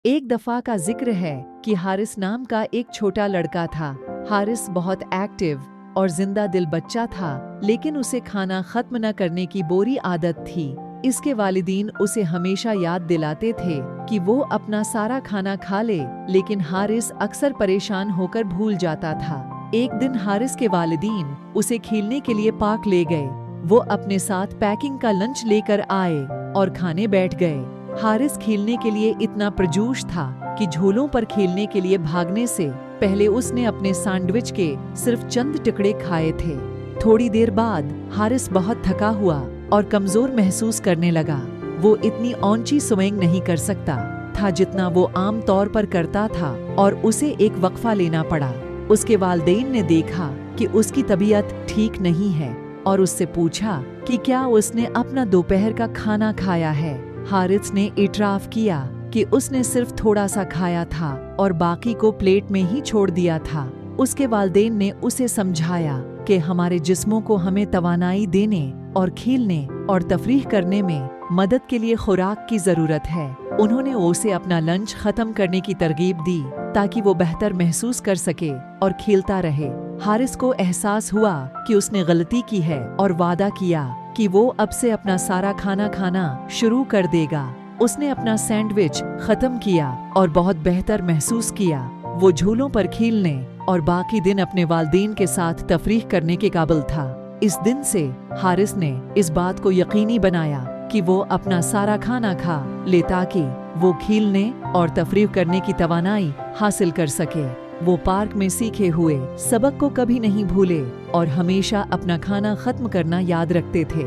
एक दफा का जिक्र है कि हारिस नाम का एक छोटा लड़का था। हारिस बहुत एक्टिव और जिंदा दिल बच्चा था, लेकिन उसे खाना खत्म न करने की बुरी आदत थी। इसके वालिदीन उसे हमेशा याद दिलाते थे कि वो अपना सारा खाना खा ले, लेकिन हारिस अक्सर परेशान होकर भूल जाता था। एक दिन हारिस के वालिदीन उसे खेलने के लिए पार्क ले गए। वो अपने साथ पैकिंग का लंच लेकर आए और खाने बैठ गए। हारिस खेलने के लिए इतना प्रजोश था कि झूलों पर खेलने के लिए भागने से पहले उसने अपने सैंडविच के सिर्फ चंद टुकड़े खाए थे। थोड़ी देर बाद हारिस बहुत थका हुआ और कमजोर महसूस करने लगा। वो इतनी ऊंची स्विंग नहीं कर सकता था जितना वो आम तौर पर करता था और उसे एक वक्फा लेना पड़ा। उसके वालिदैन ने देखा कि उसकी तबीयत ठीक नहीं है और उससे पूछा कि क्या उसने अपना दोपहर का खाना खाया है। हारिस ने इतराफ किया कि उसने सिर्फ थोड़ा सा खाया था और बाकी को प्लेट में ही छोड़ दिया था। उसके वालिदैन ने उसे समझाया कि हमारे जिस्मों को हमें तवानाई देने और खेलने और तफरीह करने में मदद के लिए खुराक की जरूरत है। उन्होंने उसे अपना लंच खत्म करने की तरगीब दी ताकि वो बेहतर महसूस कर सके और खेलता रहे। हारिस को एहसास हुआ कि उसने गलती की है और वादा किया कि वो अब से अपना सारा खाना खाना शुरू कर देगा। उसने अपना सैंडविच खत्म किया और बहुत बेहतर महसूस किया। वो झूलों पर खेलने और बाकी दिन अपने वालिदैन के साथ तफरीह करने के काबिल था। इस दिन से हारिस ने इस बात को यकीनी बनाया कि वो अपना सारा खाना खा ले ताकि वो खेलने और तफरीह करने की तवानाई हासिल कर सके। वो पार्क में सीखे हुए सबक को कभी नहीं भूले और हमेशा अपना खाना खत्म करना याद रखते थे।